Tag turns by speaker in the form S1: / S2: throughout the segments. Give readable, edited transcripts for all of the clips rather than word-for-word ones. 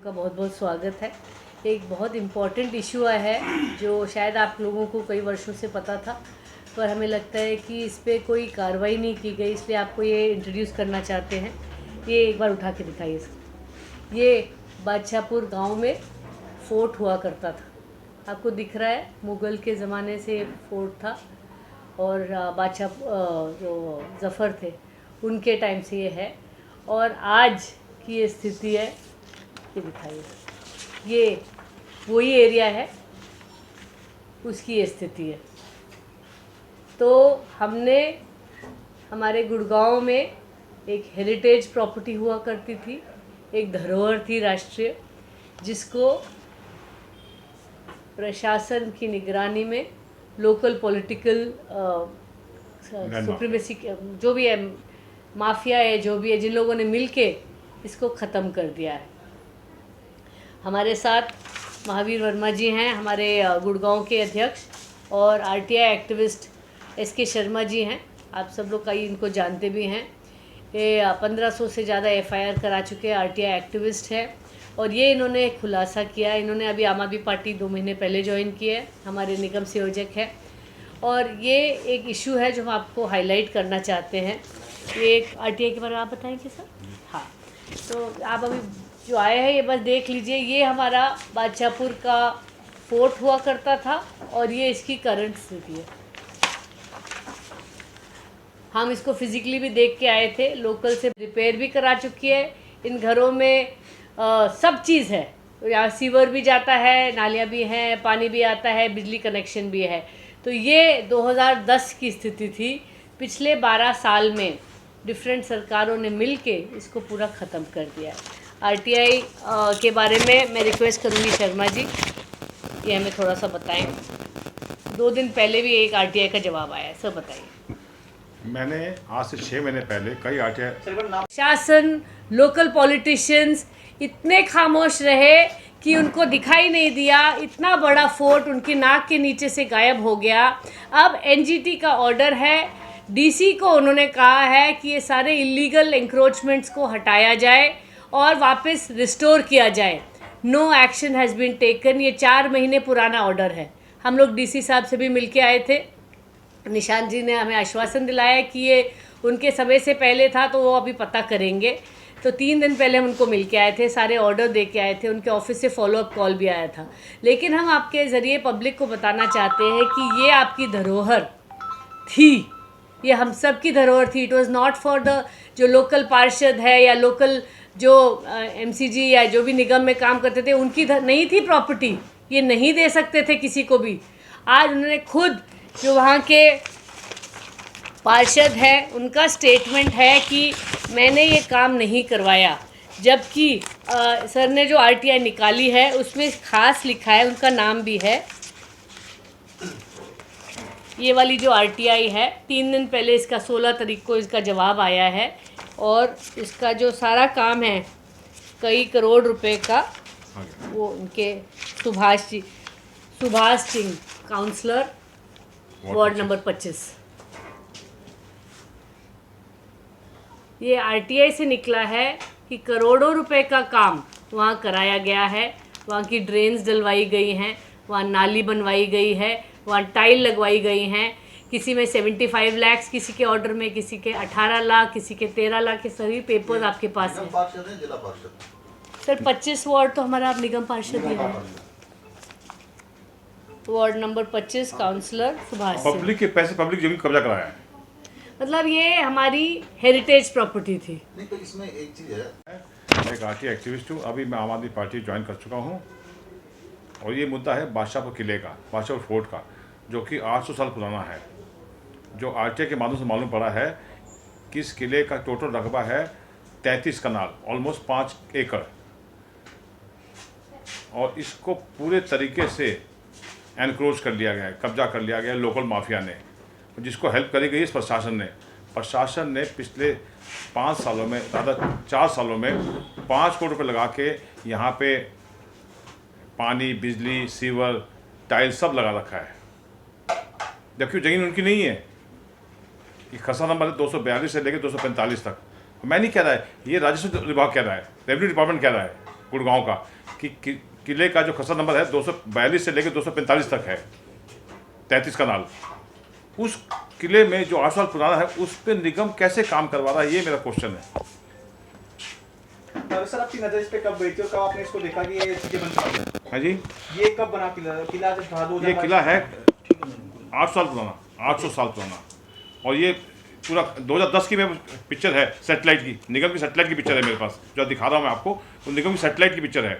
S1: का बहुत बहुत स्वागत है। एक बहुत इम्पॉर्टेंट इशू है जो शायद आप लोगों को कई वर्षों से पता था, पर हमें लगता है कि इस पे कोई कार्रवाई नहीं की गई, इसलिए आपको ये इंट्रोड्यूस करना चाहते हैं। ये एक बार उठा के दिखाइए सर। ये बादशाहपुर गांव में फोर्ट हुआ करता था। आपको दिख रहा है, मुग़ल के ज़माने से फोर्ट था और बादशाह जो ज़फ़र थे उनके टाइम से ये है। और आज की ये स्थिति है, ये दिखाइए। ये वही एरिया है, उसकी ये स्थिति है। तो हमने हमारे गुड़गांव में एक हेरिटेज प्रॉपर्टी हुआ करती थी, एक धरोहर थी राष्ट्रीय, जिसको प्रशासन की निगरानी में लोकल पॉलिटिकल सुप्रीमेसी जो भी है, माफिया है, जो भी है, जिन लोगों ने मिलके इसको ख़त्म कर दिया है। हमारे साथ महावीर वर्मा जी हैं, हमारे गुड़गांव के अध्यक्ष, और RTI activist SK Sharma ji हैं। आप सब लोग कई इनको जानते भी हैं। ये 1500 से ज़्यादा एफआईआर करा चुके आरटीआई एक्टिविस्ट हैं और ये इन्होंने खुलासा किया। इन्होंने अभी आम आदमी पार्टी 2 महीने पहले ज्वाइन की है, हमारे निगम संयोजक है। और ये एक इशू है जो हम आपको हाईलाइट करना चाहते हैं। ये एक आरटीआई के बारे में आप बताएंगे सर? हाँ, तो आप अभी जो आए हैं ये बस देख लीजिए। ये हमारा बादशाहपुर का फोर्ट हुआ करता था और ये इसकी करंट स्थिति है। हम इसको फिजिकली भी देख के आए थे, लोकल से रिपेयर भी करा चुकी है। इन घरों में सब चीज़ है, यहाँ सीवर भी जाता है, नालियाँ भी हैं, पानी भी आता है, बिजली कनेक्शन भी है। तो ये 2010 की स्थिति थी। पिछले 12 साल में डिफरेंट सरकारों ने मिलके इसको पूरा ख़त्म कर दिया है। आरटीआई के बारे में मैं रिक्वेस्ट करूँगी शर्मा जी, ये हमें थोड़ा सा बताएं। 2 दिन पहले भी एक आरटीआई का जवाब आया है, सर बताइए।
S2: मैंने आज से 6 महीने पहले कई आरटीआई
S1: शासन, लोकल पॉलिटिशियंस इतने खामोश रहे कि उनको दिखाई नहीं दिया। इतना बड़ा फोर्ट उनकी नाक के नीचे से गायब हो गया। अब एनजीटी का ऑर्डर है, डीसी को उन्होंने कहा है कि ये सारे इलीगल एंक्रोचमेंट्स को हटाया जाए और वापस रिस्टोर किया जाए। No action has been taken. ये 4 महीने पुराना ऑर्डर है। हम लोग डीसी साहब से भी मिल के आए थे। निशांत जी ने हमें आश्वासन दिलाया कि ये उनके समय से पहले था, तो वो अभी पता करेंगे। तो 3 दिन पहले हम उनको मिल के आए थे, सारे ऑर्डर दे के आए थे, उनके ऑफिस से फॉलोअप कॉल भी आया था। लेकिन हम आपके ज़रिए पब्लिक को बताना चाहते हैं कि ये आपकी धरोहर थी, ये हम सब की धरोहर थी। It was not for the जो लोकल पार्षद है या लोकल जो एमसीजी या जो भी निगम में काम करते थे, उनकी नहीं थी प्रॉपर्टी। ये नहीं दे सकते थे किसी को भी। आज उन्होंने खुद, जो वहाँ के पार्षद हैं, उनका स्टेटमेंट है कि मैंने ये काम नहीं करवाया। जबकि सर ने जो आरटीआई निकाली है उसमें खास लिखा है, उनका नाम भी है। ये वाली जो आरटीआई है, 3 दिन पहले इसका 16 तारीख को इसका जवाब आया है और इसका जो सारा काम है कई करोड़ रुपए का, वो उनके Subhash Singh counsellor, ward number 25, ये आरटीआई से निकला है कि करोड़ों रुपए का काम वहाँ कराया गया है। वहाँ की ड्रेन्स डलवाई गई हैं, वहाँ नाली बनवाई गई है, वहाँ टाइल लगवाई गई हैं। किसी में 75 लाख, किसी के ऑर्डर में किसी के 18 लाख, किसी के 13 लाख के सभी पेपर्स आपके पास हैं।
S3: जिला पार्षद
S1: सर 25 वार्ड तो हमारा आप निगम पार्षद ही है। Ward number 25 counsellor Subhash Singh.
S2: Public के पैसे, पब्लिक जमीन कब्जा कराया है।
S1: मतलब ये हमारी हेरिटेज प्रॉपर्टी थी।
S3: नहीं, तो इसमें एक चीज़ है,
S2: मैं एक आरटीआई एक्टिविस्ट हूँ, अभी मैं आम आदमी पार्टी ज्वाइन कर चुका हूँ। और ये मुद्दा है बादशाहपुर किले का, बादशाहपुर फोर्ट का, जो कि 800 साल पुराना है। जो आरटीआई के माध्यम से मालूम पड़ा है कि इस किले का टोटल रकबा है 33 कनाल, ऑलमोस्ट 5 एकड़। और इसको पूरे तरीके से एनक्रोच कर लिया गया है, कब्जा कर लिया गया है लोकल माफिया ने, जिसको हेल्प करी गई इस प्रशासन ने पिछले 5 सालों में, ज़्यादा 4 सालों में 5 करोड़ रुपए लगा के यहाँ पे पानी, बिजली, सीवर, टाइल सब लगा रखा है, जबकि जमीन उनकी नहीं है। ये खसरा नंबर 242 से लेकर 245 तक। मैं नहीं कह रहा है, ये राजस्व विभाग कह रहा है, रेवेन्यू डिपार्टमेंट कह रहा है। गुड़गांव का कि किले का जो खसरा नंबर है 242 से लेकर 245 तक है, 33 कनाल। उस किले में जो 8 साल पुराना है उस पर निगम कैसे काम करवा रहा है, ये मेरा क्वेश्चन है।
S4: सर आपकी नजर इस पे कब गई थी और कब आपने इसको देखा कि ये चीजें बन चुकी हैं?
S2: हाँ जी,
S4: ये कब बना किला जब था
S2: ये किला है 8 साल पुराना, 800 साल पुराना। और ये पूरा 2010 की मैं पिक्चर है सैटेलाइट की, निगम की सैटेलाइट की पिक्चर है मेरे पास, जो दिखा रहा हूँ मैं आपको, तो निगम की सैटेलाइट की पिक्चर है।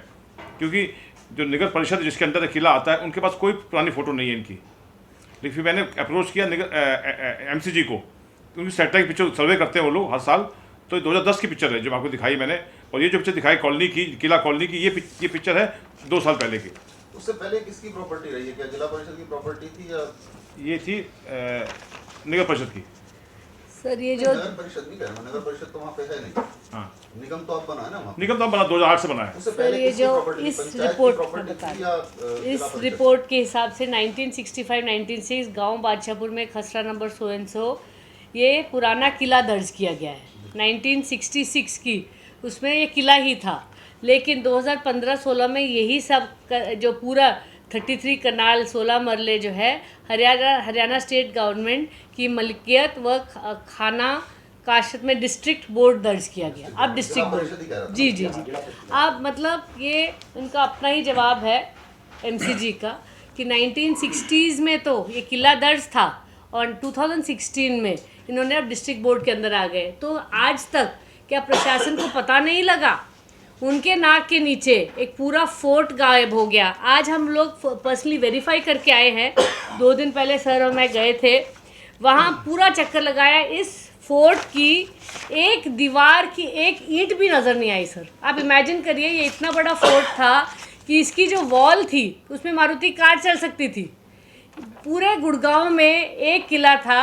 S2: क्योंकि जो नगर परिषद जिसके अंदर किला आता है उनके पास कोई पुरानी फ़ोटो नहीं है इनकी। लेकिन फिर मैंने अप्रोच किया MCG को, क्योंकि सैटेलाइट पिक्चर सर्वे करते हैं वो लोग हर साल। तो 2010 की पिक्चर है जो आपको दिखाई मैंने, और ये जो पिक्चर दिखाई कॉलोनी की, किला कॉलोनी की, ये पिक्चर है 2 साल पहले की।
S3: उससे पहले किसकी प्रॉपर्टी रही है? क्या जिला परिषद की प्रॉपर्टी थी या
S2: ये थी नगर परिषद की।
S1: सर ये जो
S3: नगर परिषद नहीं कह रहा, नगर परिषद तो वहाँ पे है नहीं।
S2: हाँ,
S3: निगम तो आप बना है ना वहाँ पे।
S2: निगम तो बना 2008 से बना है।
S3: उससे
S1: सर
S3: पहले
S1: ये
S3: किसकी
S1: जो
S3: प्रॉपर्टी थी?
S1: इस
S3: पंचायत की
S1: रिपोर्ट
S3: प्रॉपर्टी थी या
S1: इस
S3: जिला परिषद?
S1: रिपोर्ट के हिसाब से 1965-96 गांव बादशाहपुर में खसरा नंबर सो एंड सो ये पुराना किला दर्ज किया गया है। 1966 की उसमें ये किला ही था, लेकिन 2015-16 में यही सब जो पूरा 33 कनाल 16 मरले जो है हरियाणा स्टेट गवर्नमेंट की मलकियत व खाना काशत में डिस्ट्रिक्ट बोर्ड दर्ज किया गया। अब डिस्ट्रिक्ट
S3: परिषद ही कह रहा
S1: बोर्ड
S3: था।
S1: जी जी जी अब मतलब ये उनका अपना ही जवाब है MCG का कि 1960s में तो ये किला दर्ज था और 2016 में इन्होंने अब डिस्ट्रिक्ट बोर्ड के अंदर आ गए। तो आज तक क्या प्रशासन को पता नहीं लगा? उनके नाक के नीचे एक पूरा फोर्ट गायब हो गया। आज हम लोग पर्सनली वेरीफाई करके आए हैं, 2 दिन पहले सर और मैं गए थे वहाँ, पूरा चक्कर लगाया, इस फोर्ट की एक दीवार की एक ईंट भी नज़र नहीं आई सर। आप इमेजिन करिए, ये इतना बड़ा फोर्ट था कि इसकी जो वॉल थी उसमें मारुति कार चल सकती थी। पूरे गुड़गांव में एक किला था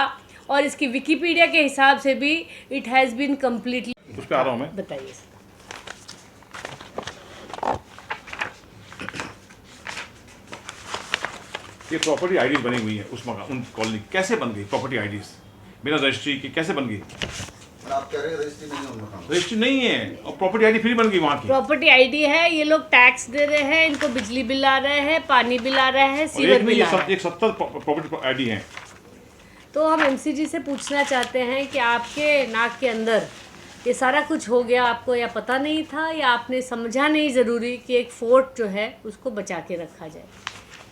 S1: और इसकी विकिपीडिया के हिसाब से भी इट हैज़ बीन कम्प्लीटली।
S2: उस पर आ रहा हूँ मैं।
S1: बताइए सर।
S2: ये प्रॉपर्टी आईडीज बनी हुई है उस मकान, उन कॉलोनी की। कैसे बन गई प्रॉपर्टी आईडीज बिना रजिस्ट्री की? कैसे बन गई?
S3: और आप कह रहे हैं रजिस्ट्री नहीं है उन मकान में।
S2: रजिस्ट्री नहीं है और प्रॉपर्टी आईडी फ्री बन गई वहाँ की।
S1: प्रॉपर्टी आईडी है, ये लोग टैक्स दे रहे हैं, इनको बिजली बिल आ रहे हैं, पानी बिल आ रहा है,
S2: और
S1: सीवर
S2: एक नहीं,
S1: बिल आ रहा है।
S2: एक 70 प्रॉपर्टी आईडी हैं।
S1: तो हम MCG से पूछना चाहते हैं कि आपके नाक के अंदर ये सारा कुछ हो गया, आपको या पता नहीं था या आपने समझा नहीं ज़रूरी कि एक फोर्ट जो है उसको बचा के रखा जाए।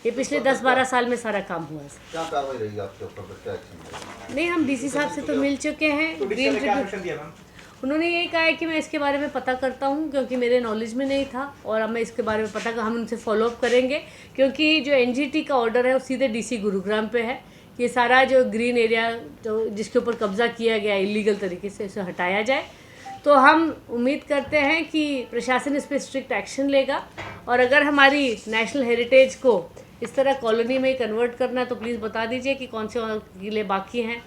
S1: ये पिछले 10-12 साल में सारा काम हुआ है।
S3: क्या कार्रवाई रहेगी आपके ऊपर? क्या एक्शन रहेगा?
S1: नहीं, हम DC साहब से तो मिल चुके हैं।
S4: तो
S1: ग्रीन
S4: क्या
S1: ट्रिब्यूनल
S4: एक्शन दिया मैम?
S1: उन्होंने यही कहा है कि मैं इसके बारे में पता करता हूँ, क्योंकि मेरे नॉलेज में नहीं था, और अब मैं इसके बारे में पता कर हम उनसे फॉलोअप करेंगे, क्योंकि जो NGT का ऑर्डर है वो सीधे DC गुरुग्राम पे है। ये सारा जो ग्रीन एरिया जो जिसके ऊपर कब्ज़ा किया गया इलीगल तरीके से, उसे हटाया जाए। तो हम उम्मीद करते हैं कि प्रशासन इस पर स्ट्रिक्ट एक्शन लेगा, और अगर हमारी नेशनल हेरिटेज को इस तरह कॉलोनी में कन्वर्ट करना है तो प्लीज़ बता दीजिए कि कौन से किले बाकी हैं।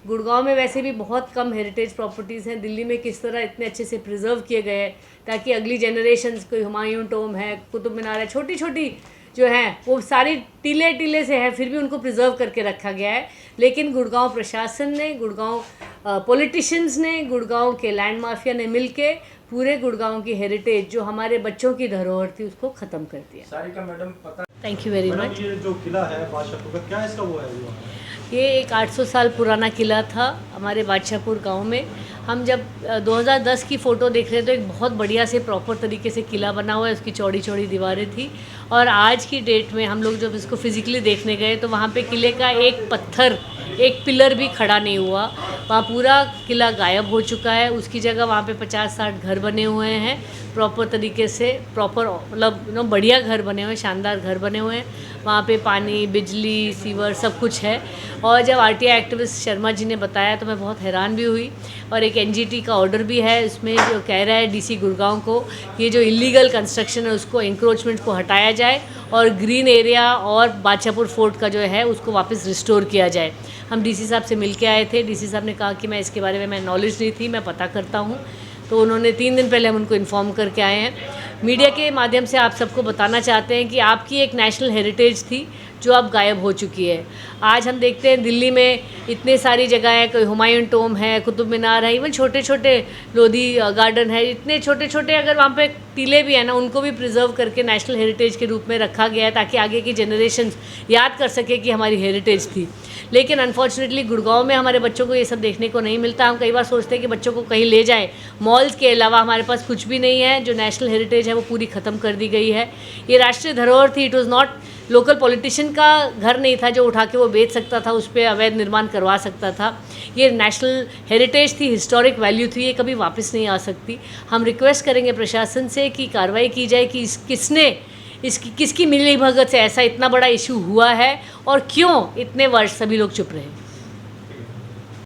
S1: गुड़गांव में वैसे भी बहुत कम हेरिटेज प्रॉपर्टीज़ हैं, दिल्ली में किस तरह इतने अच्छे से प्रिजर्व किए गए हैं ताकि अगली जनरेशंस, कोई हुमायूं टोम है, कुतुब मीनार है, छोटी छोटी जो हैं वो सारी टीले टीले से है, फिर भी उनको प्रिजर्व करके रखा गया है। लेकिन गुड़गांव प्रशासन ने, गुड़गांव पॉलिटिशियंस ने, गुड़गांव के लैंड माफिया ने मिलके पूरे गुड़गांव की हेरिटेज जो हमारे बच्चों की धरोहर थी उसको ख़त्म कर दिया।
S5: सारिका मैडम, पता
S1: थैंक यू वेरी मच।
S5: ये जो किला है बादशाहपुर का, क्या इसका वो है
S1: ये एक 800 साल पुराना किला था हमारे बादशाहपुर गांव में। हम जब 2010 की फ़ोटो देख रहे थे तो एक बहुत बढ़िया से प्रॉपर तरीके से किला बना हुआ है, उसकी चौड़ी चौड़ी दीवारें थी। और आज की डेट में हम लोग जब इसको फिज़िकली देखने गए तो वहाँ पे किले का एक पत्थर, एक पिलर भी खड़ा नहीं हुआ। वहाँ पूरा किला गायब हो चुका है। उसकी जगह वहाँ पे 50-60 घर बने हुए हैं प्रॉपर तरीके से, प्रॉपर मतलब बढ़िया घर बने हुए हैं, शानदार घर बने हुए हैं। वहाँ पे पानी, बिजली, सीवर सब कुछ है। और जब RTI एक्टिविस्ट शर्मा जी ने बताया तो मैं बहुत हैरान भी हुई। और एक NGT का ऑर्डर भी है इसमें जो कह रहा है DC गुड़गांव को कि ये जो इलीगल कंस्ट्रक्शन है उसको, इंक्रोचमेंट को हटाया जाए और ग्रीन एरिया और बादशाहपुर फोर्ट का जो है उसको वापस रिस्टोर किया जाए। हम DC साहब से मिल के आए थे। DC साहब ने कहा कि मैं इसके बारे में नॉलेज नहीं थी, मैं पता करता हूँ। तो उन्होंने 3 दिन पहले हम उनको इन्फॉर्म करके आए हैं। मीडिया के माध्यम से आप सबको बताना चाहते हैं कि आपकी एक नेशनल हेरिटेज थी जो अब गायब हो चुकी है। आज हम देखते हैं दिल्ली में इतने सारी जगह है, कोई हुमायूं टोम है, कुतुब मीनार है, इवन छोटे छोटे लोधी गार्डन है, इतने छोटे छोटे अगर वहाँ पे टीले भी हैं ना, उनको भी प्रिजर्व करके नेशनल हेरिटेज के रूप में रखा गया है ताकि आगे की जनरेशन याद कर सके कि हमारी हेरिटेज थी। लेकिन अनफॉर्चुनेटली गुड़गांव में हमारे बच्चों को ये सब देखने को नहीं मिलता। हम कई बार सोचते हैं कि बच्चों को कहीं ले जाएं, मॉल्स के अलावा हमारे पास कुछ भी नहीं है। जो नेशनल हेरिटेज है वो पूरी ख़त्म कर दी गई है। ये राष्ट्रीय धरोहर थी, it was not local politician का घर नहीं था जो उठा के वो बेच सकता था, उस पर अवैध निर्माण करवा सकता था। ये नेशनल हेरिटेज थी, हिस्टोरिक वैल्यू थी, ये कभी वापस नहीं आ सकती। हम रिक्वेस्ट करेंगे प्रशासन से कि कार्रवाई की जाए कि किसकी मिली भगत से ऐसा इतना बड़ा इशू हुआ है और क्यों इतने वर्ष सभी लोग चुप रहे।